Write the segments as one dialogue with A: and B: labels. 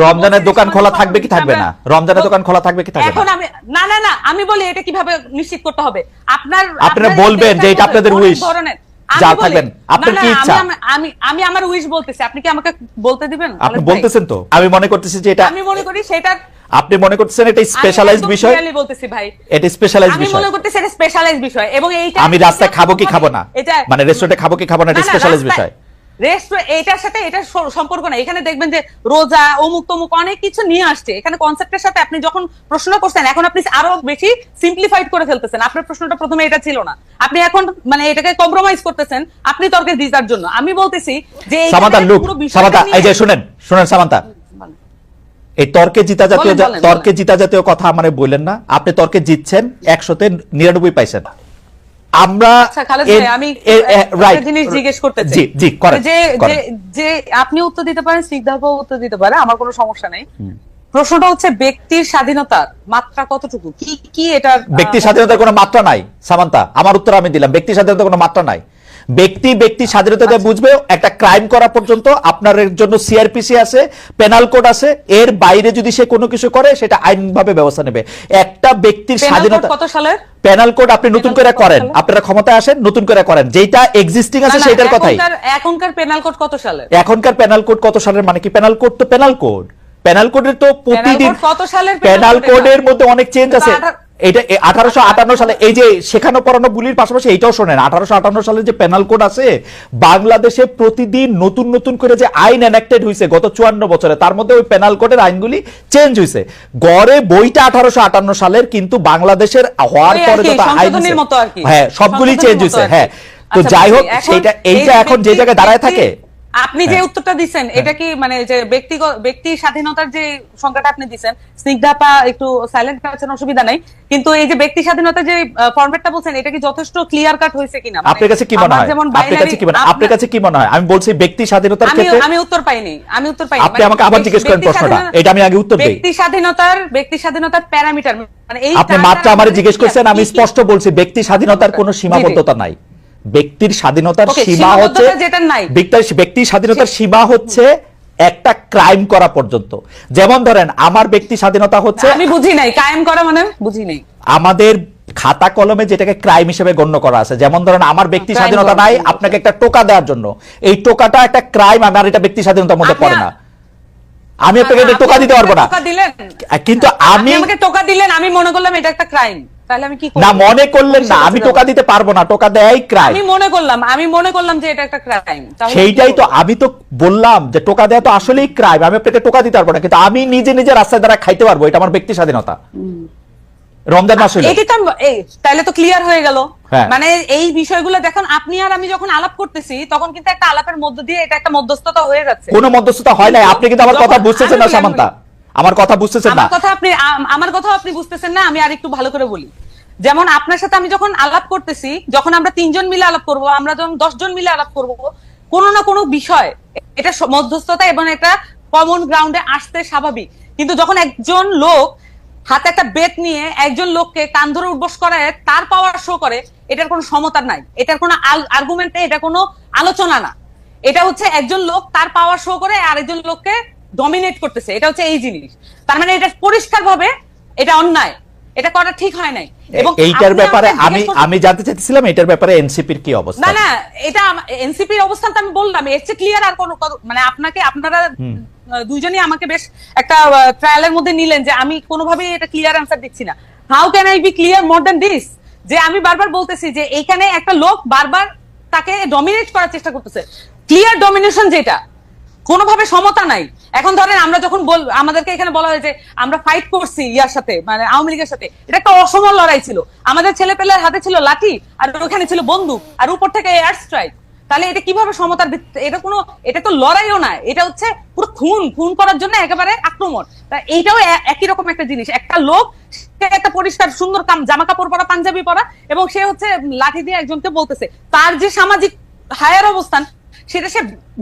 A: রমজানের দোকান খোলা থাকবে কি থাকবে না? রমজানের দোকান খোলা থাকবে কি থাকবে না?
B: এখন আমি না আমি বলি এটা কিভাবে নিশ্চিত করতে হবে?
A: আপনারা বলবেন যে এটা আপনাদের উইশ, যা থাকবেন আপনার কি ইচ্ছা।
B: আমি আমার উইশ বলতেছি, আপনি কি আমাকে বলতে দিবেন?
A: আপনি বলতেছেন তো, আমি মনে করতেছি যে এটা,
B: আমি মনে করি সেটা
A: আপনি মনে করতেছেন এটা স্পেশালাইজড বিষয়।
B: আমি বলতেছি ভাই,
A: এটা স্পেশালাইজড বিষয়।
B: আমি মনে করতেছি এটা স্পেশালাইজড বিষয়, এবং এইটা
A: আমি রাস্তায় খাবো কি খাবো না, মানে রেস্টুরেন্টে খাবো কি খাবো না, এটা স্পেশালাইজড বিষয়।
B: রেস্টুরেন্ট এটার সাথে এটা সম্পর্ক না। এখানে দেখবেন যে রোজা অমুক তমুক অনেক কিছু নিয়ে আসছে এখানে কনসেপ্টের সাথে। আপনি যখন প্রশ্ন করছেন এখন আপনি আরো বেশি সিম্পলিফাইড করে ফেলতেছেন। আপনার প্রশ্নটা প্রথমে এটা ছিল না, আপনি এখন মানে এটাকে কম্প্রোমাইজ করতেছেন আপনি তর্কে জিতার জন্য। আমি বলতেছি যে
A: সামান্তা লুক, সামান্তা এই যে শুনেন সামান্তা, এই তর্কে জিতা জাতীয় কথা মানে বললেন না। আপনি তর্কে জিতছেন 100-তে 99 পাইছেন। আমরা
B: আমি জিনিস জিজ্ঞেস করতে চাই যে আপনি উত্তর দিতে পারেন, সিদ্ধার্থ উত্তর দিতে পারে, আমার কোনো সমস্যা নেই। প্রশ্নটা হচ্ছে ব্যক্তির স্বাধীনতার মাত্রা কতটুকু, কি এটা?
A: ব্যক্তির স্বাধীনতার কোনো মাত্রা নাই সামান্তা, আমার উত্তর আমি দিলাম। ব্যক্তির স্বাধীনতার কোনো মাত্রা নাই। ব্যক্তি স্বাধীনতা দিয়ে বুঝবে একটা ক্রাইম করা পর্যন্ত আপনার জন্য সিআরপিসি আছে, পেনাল কোড আছে, এর বাইরে যদি সে কোনো কিছু করে সেটা আইনভাবে ব্যবস্থা নেবে। একটা ব্যক্তির স্বাধীনতা
B: কত সালের
A: পেনাল কোড আপনি নতুন করে করেন, আপনারা ক্ষমতায় আসেন নতুন করে করেন, যেটা এক্সিস্টিং আছে সেটার কথাই।
B: এখনকার পেনাল কোড কত সালের?
A: এখনকার পেনাল কোড কত সালের মানে কি? পেনাল কোড তো পেনাল কোড, পেনাল কোডের তো প্রতিদিন
B: কত সালের
A: পেনাল কোডের মধ্যে অনেক চেঞ্জ আছে। এটা 1858 সালে, এই যে শেখানো পড়ানো বুলির পাশাপাশি এইটাও শোনেন, 1858 সালে যে পেনাল কোড আছে, বাংলাদেশে প্রতিদিন নতুন নতুন করে যে আইন এনাক্টেড হয়েছে গত 54 বছরে, তার মধ্যে ওই পেনাল কোডের আইনগুলি চেঞ্জ হয়েছে। গড়ে বইটা 1858 সালের, কিন্তু বাংলাদেশের হওয়ার পরে যত আইন, হ্যাঁ সবগুলি চেঞ্জ হয়েছে। হ্যাঁ, তো যাই হোক, এইটা এখন যে জায়গায় দাঁড়ায় থাকে।
B: আপনি যে উত্তরটা দিচ্ছেন এটা কি মানে যে ব্যক্তি স্বাধীনতার যে সংখ্যাটা আপনি দিচ্ছেন, স্নিগ্ধাপা একটু সাইলেন্ট আছেন, অসুবিধা নাই, কিন্তু এই যে ব্যক্তি স্বাধীনতার যে ফরম্যাটটা বলছেন এটা কি যথেষ্ট ক্লিয়ার কাট হয়েছে কিনা?
A: আপনার কাছে কি মনে হয়? আপনার কাছে কি মনে হয়? আমি বলছি ব্যক্তি স্বাধীনতার ক্ষেত্রে
B: আমি উত্তর পাইনি।
A: আপনি আমাকে আবার জিজ্ঞেস করেন প্রশ্নটা, এটা আমি আগে উত্তর দেই।
B: ব্যক্তি স্বাধীনতার প্যারামিটার মানে এই,
A: আপনি মাত্র আমারে জিজ্ঞেস করছেন, আমি স্পষ্ট বলছি ব্যক্তি স্বাধীনতার কোনো সীমাবদ্ধতা নাই। ব্যক্তির স্বাধীনতার সীমা হচ্ছে, ব্যক্তির স্বাধীনতার সীমা হচ্ছে একটা ক্রাইম করা পর্যন্ত। যেমন ধরেন আমার ব্যক্তি স্বাধীনতা হচ্ছে,
B: আমি বুঝি নাই কায়েম করা মানে, বুঝি নাই।
A: আমাদের খাতা কলমে যেটাকে ক্রাইম হিসেবে গণ্য করা আছে, যেমন ধরেন আমার ব্যক্তি স্বাধীনতা নাই আপনাকে একটা টোকা দেওয়ার জন্য, এই টোকাটা একটা ক্রাইম, আমার এটা ব্যক্তি স্বাধীনতার মধ্যে পড়ে না। আমি আপনাকে এটা টোকা দিতে পারবো না, কিন্তু আমি
B: আমাকে টোকা দিলেন, আমি মনে করলাম এটা একটা ক্রাইম, তাহলে আমি কি করব?
A: না মনে করলেন না, আমি টোকা দিতে পারবো না, টোকা দেয়াই ক্রাইম।
B: আমি মনে করলাম যে এটা একটা ক্রাইম।
A: সেইটাই তো আমি তো বললাম যে টোকা দেয়া তো আসলেই ক্রাইম, আমি আপনাকে টোকা দিতে পারবো না, কিন্তু আমি নিজে নিজে রাস্তায় দ্বারা খাইতে পারবো, এটা আমার ব্যক্তি স্বাধীনতা। রমজান মাস হইলো,
B: তাহলে তো ক্লিয়ার হয়ে গেল। মানে এই বিষয়গুলো দেখুন, আপনি আর আমি যখন আলাপ করতেছি তখন কিন্তু একটা আলাপের মধ্য দিয়ে এটা একটা মধ্যস্থতা হয়ে যাচ্ছে।
A: কোনো মধ্যস্থতা হয় নাই, আপনি কিন্তু আমার কথা বুঝতেছেন না সামান্তা, আমার কথা বুঝতেছেন না।
B: আমার কথা আপনি বুঝতেছেন না, আমি আর একটু ভালো করে বলি। যেমন আপনার সাথে আমি যখন আলাপ করতেছি, যখন আমরা 3 জন মিলে আলাপ করব, আমরা যখন 10 জন মিলে আলাপ করব, কোনো না কোনো বিষয় এটা মধ্যস্থতা এবং একটা কমন গ্রাউন্ডে আসতে স্বাভাবিক। কিন্তু যখন একজন লোক হাতে একটা বেত নিয়ে একজন লোককে কান ধরে উঠবস করায় তার পাওয়ার শো করে, এটার কোনো সমতা নাই, এটার কোনো আর্গুমেন্ট, এটা কোনো আলোচনা না। এটা হচ্ছে একজন লোক তার পাওয়ার শো করে আরেকজন লোককে ডমিনেট করতেছে, এটা হচ্ছে এই জিনিস। তার মানে এটা পরিষ্কার ভাবে এটা অন্যায়, এটা করা ঠিক হয় নাই।
A: এবং এইটার ব্যাপারে আমি জানতে চাইছিলাম এটার ব্যাপারে এনসিপির কি অবস্থা?
B: না এটা এনসিপির অবস্থান তো আমি বললাম, এর চেয়ে ক্লিয়ার আর কোনো মানে আপনারা দুইজনই আমাকে বেশ একটা ট্রায়ালের মধ্যে নিলেন যে আমি কোনোভাবেই এটা ক্লিয়ার অ্যান্সার দিচ্ছি না। How can I be clear more than this? যে আমি বারবার বলতেছি যে এইখানে একটা লোক বারবার তাকে ডমিনেট করার চেষ্টা করতেছে, ক্লিয়ার ডমিনেশন, যেটা কোনোভাবে সমতা নাই। এখন ধরেন আমরা যখন আমাদেরকে এখানে বলা হয়েছে আমরা ফাইট করছি ইয়ার সাথে, মানে আওয়ামী লীগের সাথে, এটা একটা অসম লড়াই ছিল। আমাদের ছেলে পেলের হাতে ছিল লাঠি আর ওখানে ছিল বন্দুক আর উপর থেকে এয়ার স্ট্রাইক। তাহলে এটা কিভাবে সমতার ভিত্তিতে? এটা তো লড়াইও না, এটা হচ্ছে পুরো খুন করার জন্য একেবারে আক্রমণ। তা এইটাও একই রকম একটা জিনিস। একটা লোক একটা পরিষ্কার সুন্দর জামা কাপড় পরা, পাঞ্জাবি পরা, এবং সে হচ্ছে লাঠি দিয়ে একজনকে বলতেছে, তার যে সামাজিক হায়ার অবস্থান সেটা সে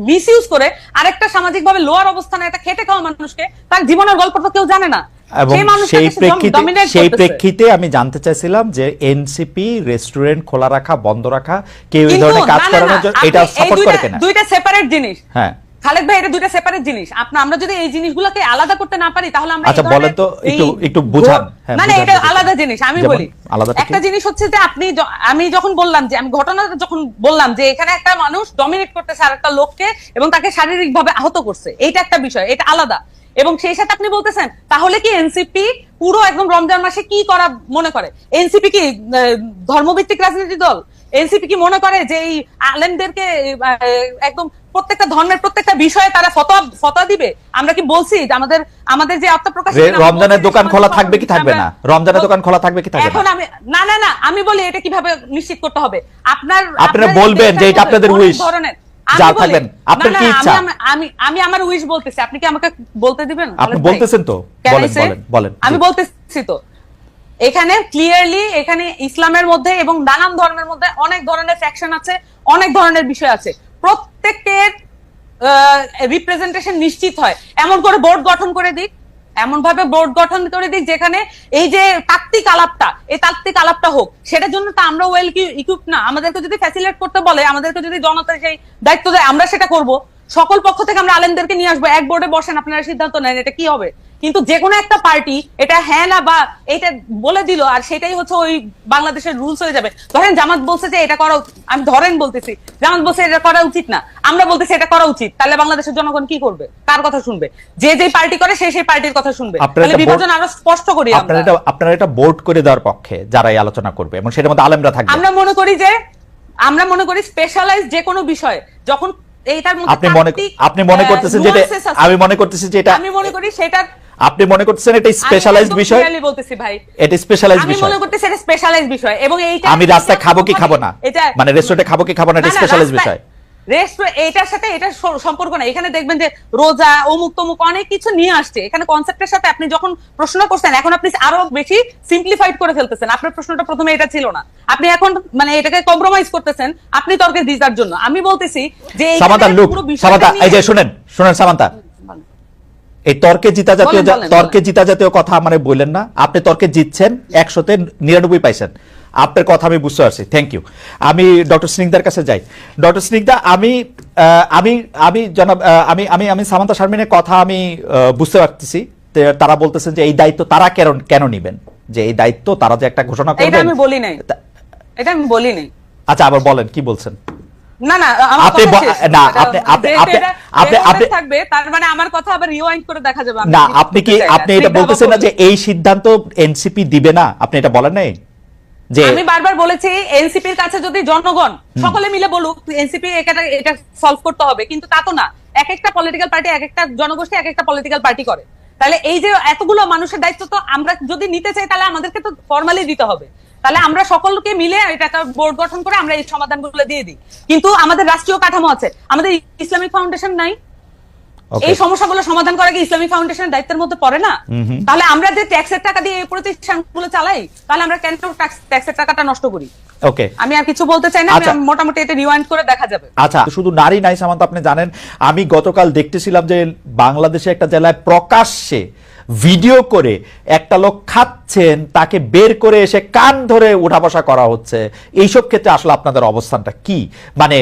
B: মিসইউজ করে আরেকটা সামাজিক ভাবে লোয়ার অবস্থানে একটা খেটে খাওয়া মানুষকে, তার জীবনের গল্প তো কেউ জানে না।
A: এবং সেই প্রেক্ষিতে আমি জানতে চাইছিলাম যে এনসিপি রেস্টুরেন্ট খোলা রাখা, বন্ধ রাখা, কেউ এই ধরনের কাজ করানোর জন্য এটা সাপোর্ট করে কিনা?
B: দুইটা সেপারেট জিনিস।
A: হ্যাঁ,
B: খালেদ ভাই এটা দুইটা সেপারেট জিনিস। আমরা যদি এই জিনিসগুলোকে আলাদা করতে না পারি তাহলে আমরা
A: আচ্ছা বলেন তো, একটু বুঝান।
B: মানে এটা আলাদা জিনিস। আমি বলি একটা জিনিস হচ্ছে যে আমি যখন বললাম যে আমি ঘটনাটা যখন বললাম যে এখানে একটা মানুষ ডমিনেট করতেছে আর একটা লোককে এবং তাকে শারীরিক ভাবে আহত করছে, এইটা একটা বিষয়, এটা আলাদা। এবং সেই সাথে আপনি বলতেছেন তাহলে কি এনসিপি পুরো একদম রমজান মাসে কি করা মনে করে? এনসিপি কি ধর্মভিত্তিক রাজনীতি দল? এনসিপি কি মনে করে যে এই আলেমদেরকে একদম প্রত্যেকটা ধর্মের প্রত্যেকটা বিষয়ে তারা ফতোয়া দিবে? আমরা কি বলছি যে আমাদের যে আত্মপ্রকাশ,
A: রমজানের দোকান খোলা থাকবে কি থাকবে না? রমজানের দোকান খোলা থাকবে কি থাকবে না?
B: এখন আমি না আমি বলি এটা কিভাবে নিশ্চিত করতে হবে?
A: আপনারা বলবেন যে এটা আপনাদের উইশ, যা থাকবেন আপনার কি ইচ্ছা।
B: আমি আমার উইশ বলতেছি, আপনি কি আমাকে বলতে দিবেন?
A: আপনি বলতেছেন তো, বলেন।
B: আমি বলতেছি তো, এখানে ক্লিয়ারলি এখানে ইসলামের মধ্যে এবং নানান ধর্মের মধ্যে অনেক ধরনের ফ্যাকশন আছে, অনেক ধরনের বিষয় আছে। প্রত্যেকের রিপ্রেজেন্টেশন নিশ্চিত হয়, এমন করে বোর্ড গঠন করে দিক, এমন ভাবে বোর্ড গঠন করে দিক যেখানে এই যে তাত্ত্বিক আলাপটা হোক। সেটার জন্য তো আমরা ওয়েল ইকুইপ না। আমাদেরকে যদি ফ্যাসিলিটেট করতে বলে, আমাদেরকে যদি জনতার সেই দায়িত্ব দেয়, আমরা সেটা করব। সকল পক্ষ থেকে আমরা আলেমদেরকে নিয়ে আসবো, এক বোর্ডে বসেন, আপনারা সিদ্ধান্ত নেন এটা কি হবে। কিন্তু যে কোনো একটা পার্টি এটা হ্যাঁ না বা এটা বলে দিল আর সেটাই হচ্ছে ওই বাংলাদেশের রুলস হয়ে যাবে। ধরেন জামাত বলছে যে এটা করা, আমি বলতেছি জামাত বলছে এটা করা উচিত না, আমরা বলতেছি এটা করা উচিত, তাহলে বাংলাদেশের জনগণ কি করবে? কার কথা শুনবে? যে পার্টি করে সেই পার্টির কথা শুনবে। তাহলে বিভাজন আরো স্পষ্ট করি।
A: আপনারা এটা বোর্ড করে দেওয়ার পক্ষে যারাই আলোচনা করবে এবং সেটার মধ্যে আলেমরা থাকবে।
B: আমরা মনে করি স্পেশালাইজ যে কোনো বিষয় যখন এইটার মধ্যে
A: আপনি মনে করতেছেন যেটা, আমি মনে করতেছি যেটা,
B: আমি মনে করি সেটা
A: আপনি মনে করতেছেন এটা স্পেশালাইজড বিষয়।
B: আমি বলতেছি ভাই
A: এটা স্পেশালাইজড বিষয়।
B: আমি মনে করতেছি এটা স্পেশালাইজড বিষয় এবং এইটা
A: আমি রাস্তায় খাবো কি খাবো না, মানে রেস্টুরেন্টে খাবো কি খাবো না, এটা স্পেশালাইজড বিষয়।
B: এটার সাথে এটা সম্পর্ক না। এখানে দেখবেন যে রোজা অমুক তমুক অনেক কিছু নিয়ে আসছে এখানে কনসেপ্টের সাথে। আপনি যখন প্রশ্ন করছেন এখন আপনি আরো বেশি সিম্পলিফাইড করে ফেলতেছেন। আপনার প্রশ্নটা প্রথমে এটা ছিল না, আপনি এখন মানে এটাকে কম্প্রোমাইজ করতেছেন আপনি তর্কে জিতার জন্য। আমি বলতেছি যে
A: সামান্তা লুক, সামান্তা এই যে শুনেন সামান্তা, এই তর্কে জিতা জাতীয় কথা মানে বললেন না। আপনি তর্কে জিতছেন, 100-তে 99 পাইছেন। আপনার কথা আমি বুঝতে পারছি, থ্যাংক ইউ। আমি ডক্টর স্নিগ্ধার কাছে যাই। ডক্টর স্নিগ্ধা, আমি জনাব আমি সামান্তা শারমিনের কথা আমি বুঝতে পারতেছি। তারা বলতেছেন যে এই দায়িত্ব তারা কেন নিবেন, যে এই দায়িত্ব তারা যে একটা ঘোষণা করবেন।
B: এটা আমি বলি নাই।
A: আচ্ছা আবার বলেন কি বলছেন।
B: না আপনি থাকবে তার মানে আমার কথা আবার রিওয়াইন্ড করে দেখা যাবে
A: না। আপনি এটা বলতেছেন না যে এই সিদ্ধান্ত এনসিপি দিবে না, আপনি এটা বলেন নাই? যে
B: আমি বারবার বলেছি এনসিপির কাছে যদি জনগণ সকলে মিলে বলুক এনসিপি এটা সলভ করতে হবে, কিন্তু তা তো না। এক একটা পলিটিক্যাল পার্টি, এক একটা জনগোষ্ঠী এক একটা পলিটিক্যাল পার্টি করে। তাহলে এই যে এতগুলো মানুষের দায়িত্ব তো আমরা যদি নিতে চাই তাহলে আমাদেরকে তো ফর্মালি দিতে হবে। তাহলে আমরা সকলকে মিলে এটা একটা বোর্ড গঠন করে আমরা এই সমাধানগুলো দিয়ে দিই। কিন্তু আমাদের রাষ্ট্রীয় কাঠামো আছে, আমাদের ইসলামিক ফাউন্ডেশন নাই। এই সমস্যাগুলো সমাধান করা কি ইসলামিক ফাউন্ডেশনের দায়িত্বের মধ্যে পড়ে না? তাহলে আমরা যে ট্যাক্সের টাকা দিয়ে এই প্রতিষ্ঠানগুলো চালাই, তাহলে আমরা কেন ট্যাক্সের টাকাটা নষ্ট করি?
A: ওকে,
B: আমি আর কিছু বলতে চাই না। মোটামুটি এটা রিওয়াইন্ড করে দেখা যাবে।
A: আচ্ছা, শুধু নারী নাই সামান্তা, আপনি জানেন আমি গতকাল দেখতেছিলাম যে বাংলাদেশে একটা জেলায় প্রকাশ্যে ভিডিও করে একটা লোক খাচ্ছেন, তাকে বের করে এসে কান ধরে উঠা বসা করা হচ্ছে। এইসব ক্ষেত্রে আসলে আপনাদের অবস্থানটা কি? মানে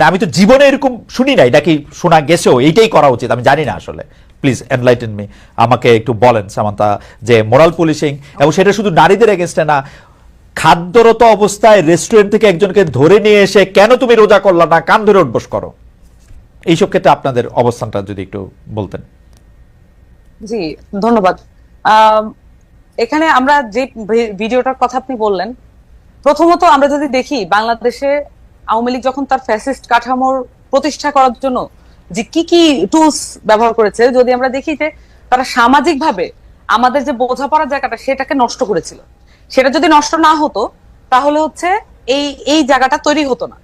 A: আমি তো জীবনে এরকম শুনি নাই, নাকি শোনা গেছেও এইটাই করা উচিত? আমি জানি না আসলে। প্লিজ এনলাইটেন মি, আমাকে একটু বলেন সামান্তা, যে মোরাল পুলিশিং, এবং সেটা শুধু নারীদের এগেনস্টে না, খাদ্যরত অবস্থায় রেস্টুরেন্ট থেকে একজনকে ধরে নিয়ে এসে কেন তুমি রোজা করলা না, কান ধরে উঠবস করো, এইসব ক্ষেত্রে আপনাদের অবস্থানটা যদি একটু বলতেন।
B: জি ধন্যবাদ। এখানে আমরা যে ভিডিওটার কথা আপনি বললেন, প্রথমত আমরা যদি দেখি বাংলাদেশে আওয়ামী লীগ যখন তার ফ্যাসিস্ট কাঠামোর প্রতিষ্ঠা করার জন্য যে কি টুলস ব্যবহার করেছে, যদি আমরা দেখি যে তারা সামাজিক ভাবে আমাদের যে বোঝাপড়ার জায়গাটা সেটাকে নষ্ট করেছিল। সেটা যদি নষ্ট না হতো তাহলে হচ্ছে এই জায়গাটা তৈরি হতো না।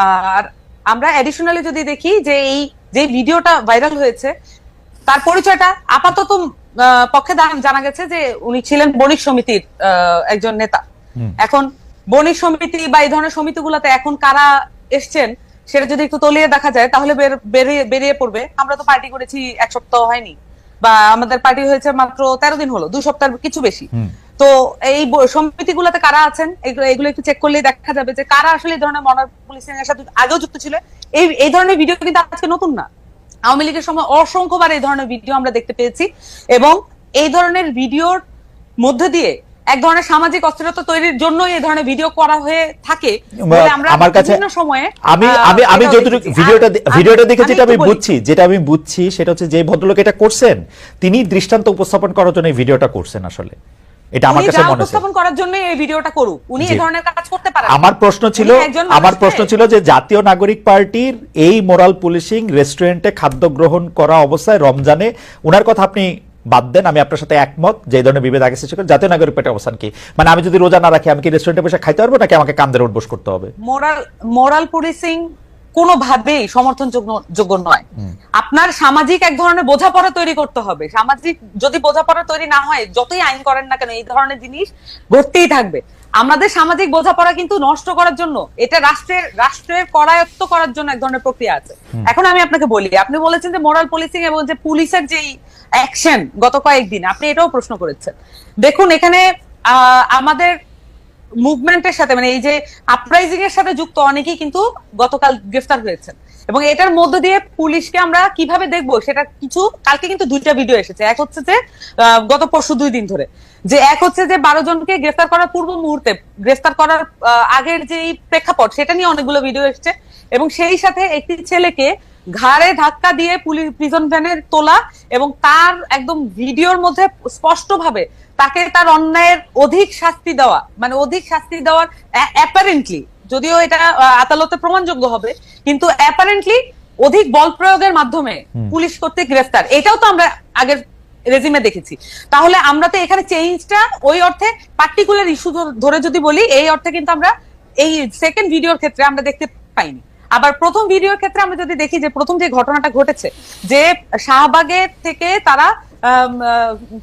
B: আর আমরা এডিশনালি যদি দেখি যে এই যে ভিডিওটা ভাইরাল হয়েছে তার পরিচয়টা আপাতত পক্ষে জানা গেছে যে উনি ছিলেন বণিক সমিতির একজন নেতা। এখন বণিক সমিতি বা এই ধরনের সমিতিগুলোতে এখন কারা এসছেন সেটা যদি একটু তলিয়ে দেখা যায় তাহলে বেরিয়ে পড়বে। আমরা তো পার্টি করেছি 1 সপ্তাহ হয়নি, বা আমাদের পার্টি হয়েছে মাত্র 13 দিন হলো, 2 সপ্তাহের কিছু বেশি। তো এই সমিতিগুলোতে কারা আছেন এগুলো একটু চেক করলেই দেখা যাবে যে কারা আসলে এই ধরনের মরাল পুলিশিং এর সাথে আগেও যুক্ত ছিল। এই ধরনের ভিডিও কিন্তু আজকে নতুন না, আওয়ামী লীগের সময় অসংখ্যবার এই ধরনের ভিডিও আমরা দেখতে পেয়েছি, এবং এই ধরনের ভিডিওর মধ্যে দিয়ে এক ধরনের সামাজিক অস্থিরতা তৈরির জন্য এই ধরনের ভিডিও করা হয়ে থাকে বলে আমরা
A: আমার কাছে
B: বিভিন্ন সময়ে
A: আমি যতটুকু ভিডিওটা দেখে যেটা আমি বুঝছি সেটা হচ্ছে যে ভদ্রলোক এটা করছেন তিনি দৃষ্টান্ত উপস্থাপন করার জন্য এই ভিডিওটা করছেন। আসলে এটা আমার কাছে মনে হচ্ছে
B: উপস্থাপন করার জন্য এই ভিডিওটা করুক, উনি এই ধরনের কাজ করতে পারেন।
A: আমার প্রশ্ন ছিল যে জাতীয় নাগরিক পার্টির এই মোরাল পুলিশিং রেস্টুরেন্টে খাদ্য গ্রহণ করা অবস্থায় রমজানে, উনার কথা আপনি বাদ দেন, আমি আপনার সাথে একমত যে এই ধরনের বিভেদ আগে সৃষ্টি করে জাতীয় নাগরিক পার্টির অবস্থান কি, মানে আমি যদি রোজা না রাখি আমি কি রেস্টুরেন্টে বসে খাইতে পারবো নাকি আমাকে কান্দের উঠবোস করতে হবে?
B: মোরাল পুলিশিং কোনোভাবেই সমর্থনযোগ্য নয়। আপনার সামাজিক এক ধরনের বোঝাপড়া তৈরি করতে হবে। সামাজিক যদি বোঝাপড়া তৈরি না হয়, যতই আইন করেন না কেন এই ধরনের জিনিস ঘটতেই থাকবে। আমাদের সামাজিক বোঝাপড়া কিন্তু নষ্ট করার জন্য, এটা রাষ্ট্রের করায়ত্ত করার জন্য এক ধরনের প্রক্রিয়া আছে। এখন আমি আপনাকে বলি, আপনি বলেছেন যে মোরাল পুলিশিং এবং যে পুলিশের যেই অ্যাকশন গত কয়েকদিন, আপনি এটাও প্রশ্ন করেছেন। দেখুন এখানে আমাদের মুভমেন্টের সাথে, মানে এই যে আপরাইজিং এর সাথে যুক্ত অনেকেই কিন্তু গতকাল গ্রেফতার হয়েছেন, এবং এটার মধ্য দিয়ে পুলিশকে আমরা কিভাবে দেখবো সেটা কিছু, কালকে কিন্তু 2টা ভিডিও এসেছে। এক হচ্ছে যে গত পরশু 2 দিন ধরে, যে এক হচ্ছে যে 12 জনকে গ্রেফতার করার পূর্ব মুহূর্তে, গ্রেফতার করার আগের যে প্রেক্ষাপট সেটা নিয়ে অনেকগুলো ভিডিও এসেছে, এবং সেই সাথে একটি ছেলেকে ঘাড়ে ধাক্কা দিয়ে পুলিশ প্রিজন ভ্যানে তোলা, এবং তার একদম ভিডিওর মধ্যে স্পষ্টভাবে তাকে তার অন্যায়ের অধিক শাস্তি দেওয়া, মানে অধিক শাস্তি দেওয়ার অ্যাপারেন্টলি, যদিও এটা আদালতে প্রমাণযোগ্য হবে, কিন্তু অ্যাপারেন্টলি অধিক বল প্রয়োগের মাধ্যমে পুলিশ কর্তৃক গ্রেফতার, এটাও তো আমরা আগের রেজিমে দেখেছি। তাহলে আমরা তো এখানে চেঞ্জটা ওই অর্থে পার্টিকুলার ইস্যু ধরে যদি বলি, এই অর্থে কিন্তু আমরা এই সেকেন্ড ভিডিওর ক্ষেত্রে আমরা দেখতে পাইনি। আবার প্রথম ভিডিওর ক্ষেত্রে আমরা যদি দেখি যে প্রথম যে ঘটনাটা ঘটেছে, যে শাহবাগের থেকে তারা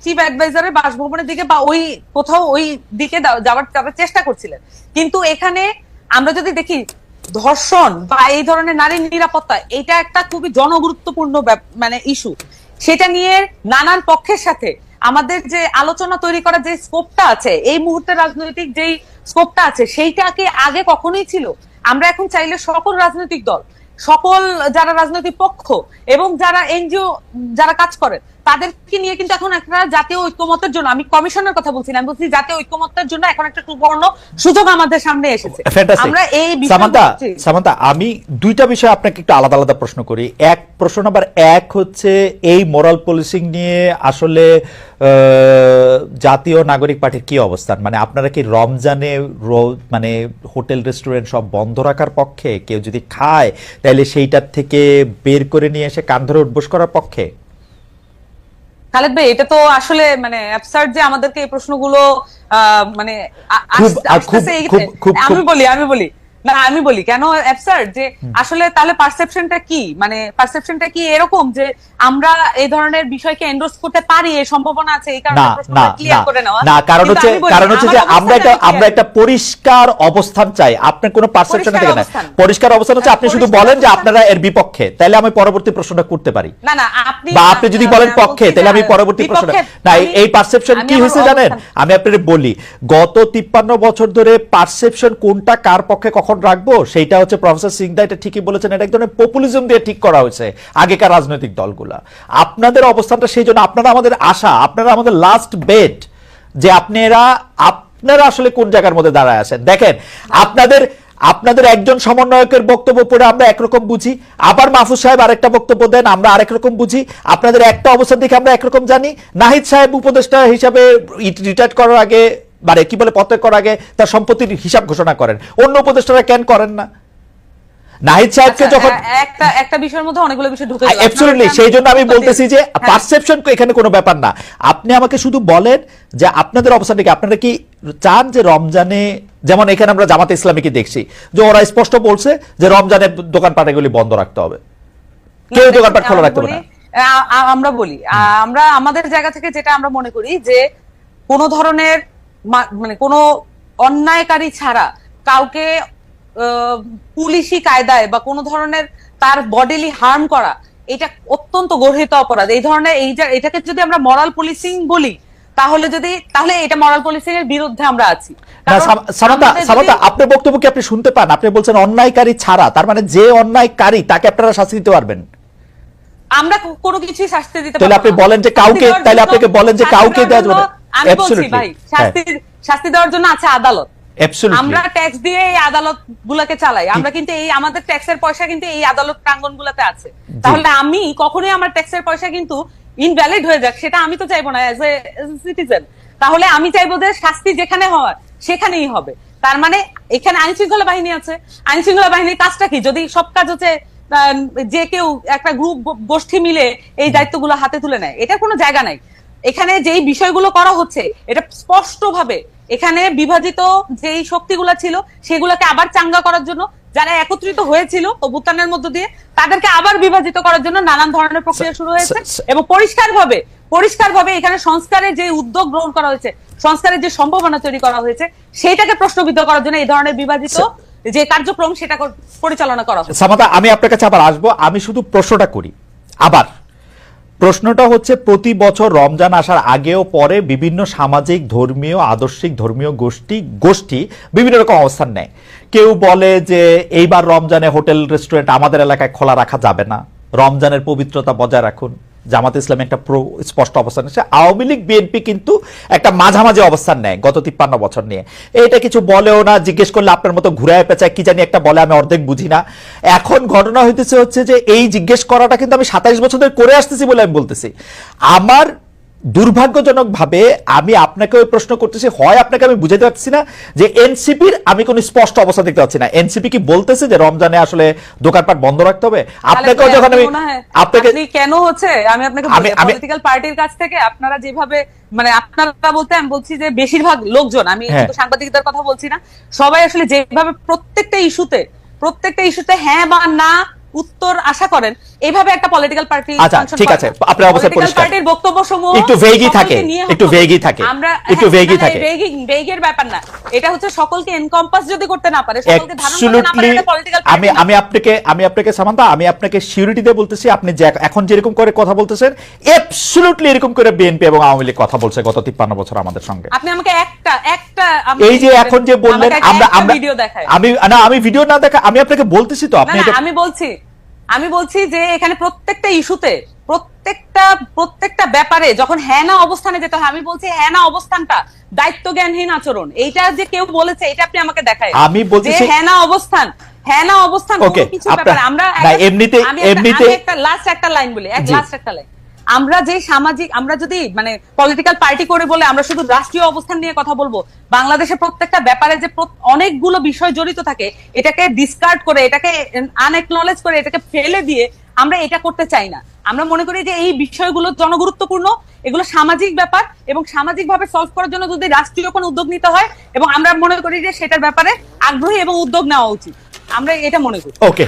B: চিফ অ্যাডভাইজারের বাসভবনের দিকে বা ওই কোথাও ওই দিকে যাওয়ার তারা চেষ্টা করছিলেন, কিন্তু এখানে আমরা যদি দেখি ধর্ষণ বা এই ধরনের নারীর নিরাপত্তা, এটা একটা খুবই জনগুরুত্বপূর্ণ মানে ইস্যু। সেটা নিয়ে নানান পক্ষের সাথে আমাদের যে আলোচনা তৈরি করার যে স্কোপটা আছে, এই মুহূর্তে রাজনৈতিক যেই স্কোপটা আছে, সেইটাকে আগে কখনোই ছিল। আমরা এখন চাইলে সকল রাজনৈতিক দল, সকল যারা রাজনৈতিক পক্ষ এবং যারা এনজিও যারা কাজ করে, তাদেরকে নিয়ে কিন্তু এখন একটা জাতীয় ঐক্যমত্যের জন্য, আমি কমিশনের কথা বলছি না, আমি বলছি জাতীয় ঐক্যমত্যের জন্য এখন একটা সুবর্ণ সুযোগ আমাদের সামনে এসেছে। আমরা এই
A: সামান্তা, আমি 2টা বিষয় আপনাকে একটু আলাদা আলাদা প্রশ্ন করি। প্রশ্ন নাম্বার 1 হচ্ছে এই মোরাল পুলিশিং নিয়ে আসলে জাতীয় নাগরিক পার্টির কি অবস্থান, মানে আপনারা কি রমজানে মানে হোটেল রেস্টুরেন্ট সব বন্ধ রাখার পক্ষে, কেউ যদি খায় তাহলে সেইটার থেকে বের করে নিয়ে এসে কান ধরে উঠবোস করার পক্ষে?
B: খালেদ ভাই, এটা তো আসলে মানে অ্যাবসার্ড যে আমাদেরকে এই প্রশ্নগুলো মানে আমি বলি কেন অ্যাবসার্ড, যে আসলে তাহলে পারসেপশনটা কি, মানে পারসেপশনটা কি এরকম যে আমরা এই ধরনের বিষয়কে এন্ডোর্স করতে পারি, এই সম্ভাবনা আছে, এই কারণে প্রশ্নটা ক্লিয়ার করে নেওয়া
A: না। কারণ হচ্ছে যে আমরা একটা পরিষ্কার অবস্থান চাই। আপনার কোনো পারসেপশন থেকে না, পরিষ্কার অবস্থান হচ্ছে আপনি শুধু বলেন যে আপনারা এর বিপক্ষে, তাহলে আমি পরবর্তী প্রশ্নটা করতে পারি।
B: না,
A: আপনি যদি বলেন পক্ষে, তাহলে আমি পরবর্তী প্রশ্নটা না। এই পারসেপশন কি হয়েছে জানেন, আমি আপনাদের বলি, গত 53 বছর ধরে পারসেপশন কোনটা কার পক্ষে কখন রাখবো সেইটা হচ্ছে, প্রফেসর সিং দা এটা ঠিকই বলেছেন, এটা এক ধরনের পপুলিজম দিয়ে ঠিক করা হয়েছে আগেকার রাজনৈতিক দলগুলা। আপনাদের অবস্থানটা সেই জন্য, আপনারা আমাদের আশা, আপনারা আমাদের লাস্ট বেট, যে আপনারা আসলে কোন জায়গার মধ্যে দাঁড়ায় আছেন। দেখেন, আপনাদের একজন সমন্বয়কের বক্তব্য পড়ে আমরা একরকম বুঝি, আবার মাহফুজ সাহেব আরেকটা বক্তব্য দেন, আমরা আরেক রকম বুঝি। আপনাদের একটা অবস্থান দেখে আমরা একরকম জানি। নাহিদ সাহেব উপদেষ্টা হিসাবে রিটায়ার করার আগে, মানে কি বলে, পদত্যাগ করার আগে তার সম্পত্তির হিসাব ঘোষণা করেন, অন্য উপদেষ্টারা কেন করেন না? নাহিদ সাহেবকে যখন
B: একটা বিষয়ের মধ্যে অনেকগুলো বিষয় ঢুকে
A: যায়, অ্যাবসলিউটলি, সেই জন্য আমি বলতেছি যে পারসেপশন এখানে কোনো ব্যাপার না। আপনি আমাকে শুধু বলেন যে আপনাদের অবস্থানটা কি, আপনারা কি চান যে রমজানে, যেমন এখানে আমরা জামাতে ইসলামীকে দেখছি যে ওরা স্পষ্ট বলছে যে রমজানের দোকানপাটগুলি বন্ধ রাখতে হবে, কেউ দোকানপাট খোলা রাখতে হবে না।
B: আমরা বলি, আমরা আমাদের জায়গা থেকে যেটা আমরা মনে করি যে কোনো ধরনের মানে কোনো অন্যায়কারী ছাড়া কাউকে পুলিশি কায়দায় বা কোনো ধরনের তার বডিলি হার্ম করা, এটা অত্যন্ত গর্হিত অপরাধ। এই ধরনের এটাকে যদি আমরা মরাল পুলিশিং বলি, তাহলে এটা মরাল পলিসিং এর বিরুদ্ধে আমরা আছি।
A: না সামান্তা, আপনার বক্তব্য কি আপনি শুনতে পান? আপনি বলছেন অন্যায়কারী ছাড়া, তার মানে যে অন্যায়কারী তাকে আপনারা শাস্তি দিতে পারবেন?
B: আমরা কোনো কিছুই শাস্তি দিতে
A: তাহলে আপনি বলেন যে কাউকে, তাহলে আপনাকে বলেন যে কাউকে দেওয়া যাবে না।
B: আমি বলছি ভাই, শাস্তি দেওয়ার জন্য আছে আদালত। আমরা ট্যাক্স দিয়ে এই আদালত গুলাকে চালাই, আমরা কিন্তু এই আমাদের ট্যাক্সের পয়সা কিন্তু এই আদালত প্রাঙ্গণ গুলাতে আছে। তাহলে আমি কখনোই আমার ট্যাক্সের পয়সা কিন্তু ইনভ্যালিড হয়ে যাক, সেটা আমি তো চাইবো না অ্যাজ এ সিটিজেন। তাহলে আমি চাইবো যে শাস্তি যেখানে হয় সেখানেই হবে। তার মানে এখানে আইন শৃঙ্খলা বাহিনী আছে, আইন শৃঙ্খলা বাহিনীর কাজটা কি? যদি সব কাজ হচ্ছে যে কেউ একটা গ্রুপ গোষ্ঠী মিলে এই দায়িত্বগুলো হাতে তুলে নেয়, এটার কোনো জায়গা নাই। এখানে যেই বিষয়গুলো করা হচ্ছে এটা স্পষ্টভাবে এখানে বিভাজিত যেই শক্তিগুলো ছিল সেগুলোকে আবার চাঙ্গা করার জন্য, যারা একত্রিত হয়েছিল অভ্যুত্থানের মধ্য দিয়ে তাদেরকে আবার বিভাজিত করার জন্য নানান ধরনের প্রক্রিয়া শুরু হয়েছে। এবং পরিষ্কারভাবে এখানে সংস্কারের যে উদ্যোগ গ্রহণ করা হয়েছে, সংস্কারের যে সম্ভাবনা তৈরি করা হয়েছে, সেইটাকে প্রশ্নবিদ্ধ করার জন্য এই ধরনের বিভাজিত যে কার্যক্রম সেটা পরিচালনা করা হচ্ছে।
A: সামান্তা, আমি আপনার কাছে আবার আসবো। আমি শুধু প্রশ্নটা করি আবার। প্রশ্নটা হচ্ছে, প্রতি বছর রমজান আসার আগেও পরে বিভিন্ন সামাজিক, ধর্মীয়, আদর্শিক ধর্মীয় গোষ্ঠী বিভিন্ন রকম অবস্থান নেয়। কেউ বলে যে এইবার রমজানে হোটেল রেস্টুরেন্ট আমাদের এলাকায় খোলা রাখা যাবে না, রমজানের পবিত্রতা বজায় রাখুন। জামাত ইসলামী একটা স্পষ্ট অবস্থান নিচ্ছে। আওয়ামী লীগ, বিএনপি কিন্তু একটা মাঝামাঝি অবস্থান নেয় গত 53 বছর নিয়ে। এটা কিছু বলেও না, জিজ্ঞেস করলে আপনার মতো ঘুরায় পেঁচায় কি জানি একটা বলে, আমি অর্ধেক বুঝি না। এখন ঘটনা হচ্ছে যে এই জিজ্ঞেস করাটা কিন্তু আমি 27 বছর ধরে করে আসতেছি বলে আমি বলতেছি। আমার দুর্ভাগ্যজনক ভাবে আমি আপনাকে ওই প্রশ্ন করতেছি, হয় আপনাকে আমি বুঝাতে পারছি না যে এনসিপির আমি কোন স্পষ্ট অবস্থা দেখতে পাচ্ছি না। এনসিপি কি বলতেছে যে রমজানে আসলে দোকানপাট বন্ধ রাখতে হবে? আপনাকেও যখন আমি আপনাকে
B: কেন হচ্ছে আমি আপনাকে পলিটিক্যাল পার্টির কাছ থেকে আপনারা যেভাবে, মানে আপনারা বলতে আমি বলছি যে বেশিরভাগ লোকজন, আমি কিন্তু সাংবাদিকদের কথা বলছি না, সবাই আসলে যেভাবে প্রত্যেকটা ইস্যুতে হ্যাঁ বা না উত্তর আশা করেন, এইভাবে একটা পলিটিক্যাল পার্টি।
A: আচ্ছা ঠিক আছে, আপনার অবস্থা পরিষ্কার।
B: পার্টির বক্তব্যসমূহ
A: একটু ভেগি থাকে,
B: আমরা ভেগের ব্যাপার না, এটা হচ্ছে সকলকে এনকম্পাস যদি করতে না পারে, সকলকে ধারণ করতে না পারে, এটা পলিটিক্যাল পার্টি।
A: আমি আপনাকে সামান্তা, আমি আপনাকে সিউরিটি দিয়ে বলতেছি, আপনি যে এখন যেরকম করে কথা বলতেছেন অ্যাবসলিউটলি এরকম করে বিএনপি এবং আওয়ামী লীগ কথা বলছে গত 53 বছর আমাদের সঙ্গে।
B: আপনি আমাকে একটা
A: এই যে এখন যে বললেন, আমরা ভিডিও দেখাই, আমি ভিডিও না দেখা, আমি আপনাকে বলতেছি তো, আপনি
B: আমি বলছি যে এখানে প্রত্যেকটা ইস্যুতে প্রত্যেকটা ব্যাপারে যখন হ্যাঁ না অবস্থানে যেতে হয়, আমি বলছি হ্যাঁ না অবস্থানটা দায়িত্ব জ্ঞানহীন আচরণ। এইটা যে কেউ বলেছে, এটা আপনি আমাকে দেখায়।
A: আমি বলছি
B: হ্যাঁ না অবস্থান কিছু ব্যাপারে আমরা
A: এমনিতে
B: একটা লাস্ট একটা লাইন বলি, একটা লাইন। আমরা যে সামাজিক, আমরা যদি মানে পলিটিক্যাল পার্টি করে বলে আমরা শুধু রাষ্ট্রীয় অবস্থান নিয়ে কথা বলবো, বাংলাদেশের প্রত্যেকটা ব্যাপারে যে অনেকগুলো বিষয় জড়িত থাকে, এটাকে ডিসকার্ড করে, এটাকে আনএকনলেজ করে, এটাকে ফেলে দিয়ে আমরা এটা করতে চাই না। আমরা মনে করি যে এই বিষয়গুলো জনগুরুত্বপূর্ণ, এগুলো সামাজিক ব্যাপার, এবং সামাজিক ভাবে সলভ করার জন্য যদি রাষ্ট্রীয় কোনো উদ্যোগ নিতে হয়, এবং আমরা মনে করি যে সেটার ব্যাপারে আগ্রহী এবং উদ্যোগ নেওয়া উচিত, আমরা এটা মনে করি।
A: ওকে।